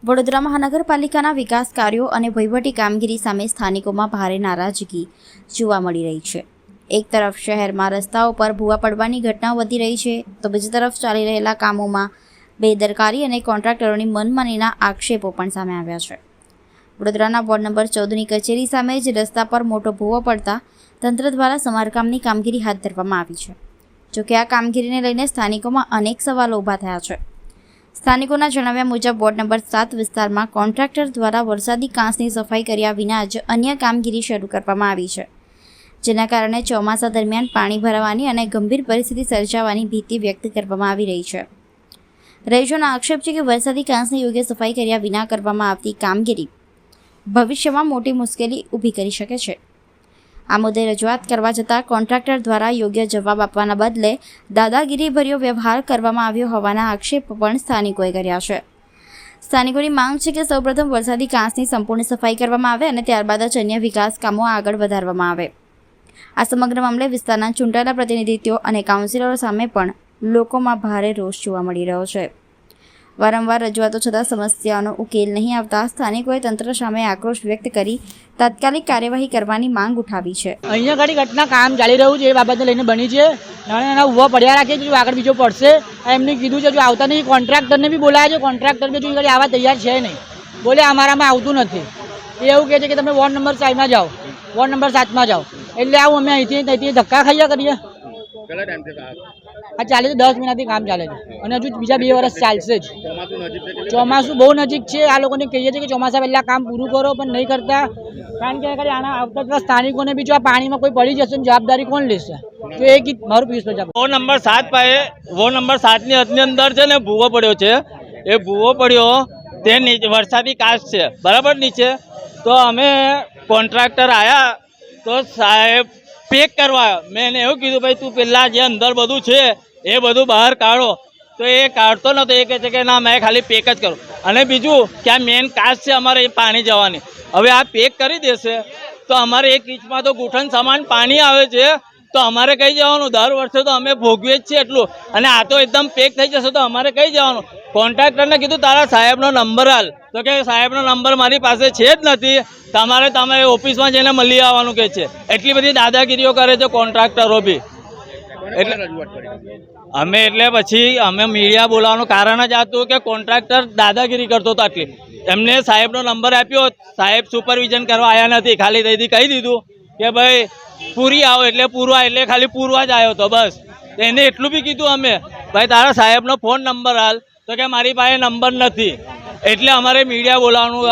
વડોદરા મહાનગરપાલિકાના વિકાસ કાર્યો અને વહીવટી કામગીરી સામે સ્થાનિકોમાં ભારે નારાજગી જોવા મળી રહી છે। એક તરફ શહેરમાં રસ્તાઓ પર ભૂવા પડવાની ઘટનાઓ વધી રહી છે, તો બીજી તરફ ચાલી રહેલા કામોમાં બેદરકારી અને કોન્ટ્રાક્ટરોની મનમાનીના આક્ષેપો પણ સામે આવ્યા છે। વડોદરાના વોર્ડ નંબર 14ની કચેરી સામે જ રસ્તા પર મોટો ભૂવો પડતા તંત્ર દ્વારા સમારકામની કામગીરી હાથ ધરવામાં આવી છે। જોકે આ કામગીરીને લઈને સ્થાનિકોમાં અનેક સવાલો ઊભા થયા છે। સ્થાનિકોના જણાવ્યા મુજબ વોર્ડ નંબર 7 વિસ્તારમાં કોન્ટ્રાક્ટર દ્વારા વરસાદી કાંસની સફાઈ કર્યા વિના જ અન્ય કામગીરી શરૂ કરવામાં આવી છે, જેના કારણે ચોમાસા દરમિયાન પાણી ભરાવાની અને ગંભીર પરિસ્થિતિ સર્જાવાની ભીતિ વ્યક્ત કરવામાં આવી રહી છે। રહીશોનો આક્ષેપ છે કે વરસાદી કાંસની યોગ્ય સફાઈ કર્યા વિના કરવામાં આવતી કામગીરી ભવિષ્યમાં મોટી મુશ્કેલી ઊભી કરી શકે છે। આ મુદ્દે રજૂઆત કરવા જતાં કોન્ટ્રાક્ટર દ્વારા યોગ્ય જવાબ આપવાના બદલે દાદાગીરીભર્યો વ્યવહાર કરવામાં આવ્યો હોવાના આક્ષેપ પણ સ્થાનિકોએ કર્યા છે। સ્થાનિકોની માંગ છે કે સૌપ્રથમ વરસાદી કાંસની સંપૂર્ણ સફાઈ કરવામાં આવે અને ત્યારબાદ જ અન્ય વિકાસ કામો આગળ વધારવામાં આવે। આ સમગ્ર મામલે વિસ્તારના ચૂંટાયેલા પ્રતિનિધિઓ અને કાઉન્સિલરો સામે પણ લોકોમાં ભારે રોષ જોવા મળી રહ્યો છે। વારંવાર રજૂઆતો છતાં સમસ્યાનો ઉકેલ નહીં આવતા સ્થાનિકોએ તંત્ર સામે આક્રોશ વ્યક્ત કરી તાત્કાલિક કાર્યવાહી કરવાની માંગ ઉઠાવી છે। અહીંયા ઘણી ઘટના કામ ચાલી રહ્યું છે, એ બાબતને લઈને બની છે। નાના નાના ઊભા પડ્યા રાખે છે, જો આગળ બીજો પડશે એમને કીધું છે, જો આવતા નહીં કોન્ટ્રાક્ટરને બી બોલાયા છે, કોન્ટ્રાક્ટર બી જો આગળ આવવા તૈયાર છે નહીં, બોલે અમારામાં આવતું નથી। એ એવું કહે છે કે તમે વોર્ડ નંબર 5માં જાઓ, વોર્ડ નંબર 7માં જાઓ, એટલે આવું અમે અહીંથી ધક્કા ખાઈએ કરીએ। આ ચાલે છે 10 મહિનાથી કામ ચાલે છે અને હજુ બીજા 2 વર્ષ ચાલશે જ। ચોમાસું બહુ નજીક છે, આ લોકોને કહીએ છીએ કે ચોમાસા પહેલા કામ પૂરું કરો, પણ નહીં કરતા। કારણ કે આના આવતા સ્થાનિકોને બી જો આ પાણીમાં કોઈ પડી જશે જવાબદારી કોણ લેશે? તો એક મારું પિયુષ પ્રજાપતિ। વોર્ડ નંબર 7 પાસે વોર્ડ નંબર 7ની હદની અંદર છે ને ભૂવો પડ્યો છે। એ ભૂવો પડ્યો તે વરસાદી કાચ છે બરાબર નીચે, તો અમે કોન્ટ્રાક્ટર આવ્યા તો સાહેબ પેક કરવા, મેં એને એવું કીધું ભાઈ તું પહેલાં જે અંદર બધું છે એ બધું બહાર કાઢો, તો એ કાઢતો નહોતો। એ કહે છે કે ના મેં ખાલી પેક જ કરું। અને બીજું કે આ મેન કાચ છે અમારે એ પાણી જવાની, હવે આ પેક કરી દેશે તો અમારે એક ઇંચમાં તો ઘૂંટણ સમાન પાણી આવે છે, તો અમારે કઈ જવાનું? દર વર્ષે તો અમે ભોગવીએ જ છીએ એટલું, અને આ તો એકદમ પેક થઈ જશે તો અમારે કઈ જવાનું? કોન્ટ્રાક્ટરને કીધું તારા સાહેબનો નંબર હાલ, તો કે સાહેબનો નંબર મારી પાસે છે જ નથી, તમે ઓફિસમાં જઈને મળી આવવાનું કહે છે। એટલી બધી દાદાગીરીઓ કરે છે કોન્ટ્રાક્ટરો બી। એટલે પછી અમે મીડિયા બોલાવવાનું કારણ જ હતું કે કોન્ટ્રાક્ટર દાદાગીરી કરતો હતો આટલી। એમને સાહેબનો નંબર આપ્યો, સાહેબ સુપરવિઝન કરવા આવ્યા નથી, ખાલી તેથી કહી દીધું કે ભાઈ પૂરી આવો એટલે પૂરવા, એટલે ખાલી પૂરવા જ આવ્યો હતો બસ। એને એટલું બી કીધું અમે ભાઈ તારા સાહેબનો ફોન નંબર હાલ, તો કે મારી પાસે નંબર નથી। એટલે અમારે મીડિયા બોલાવવાનું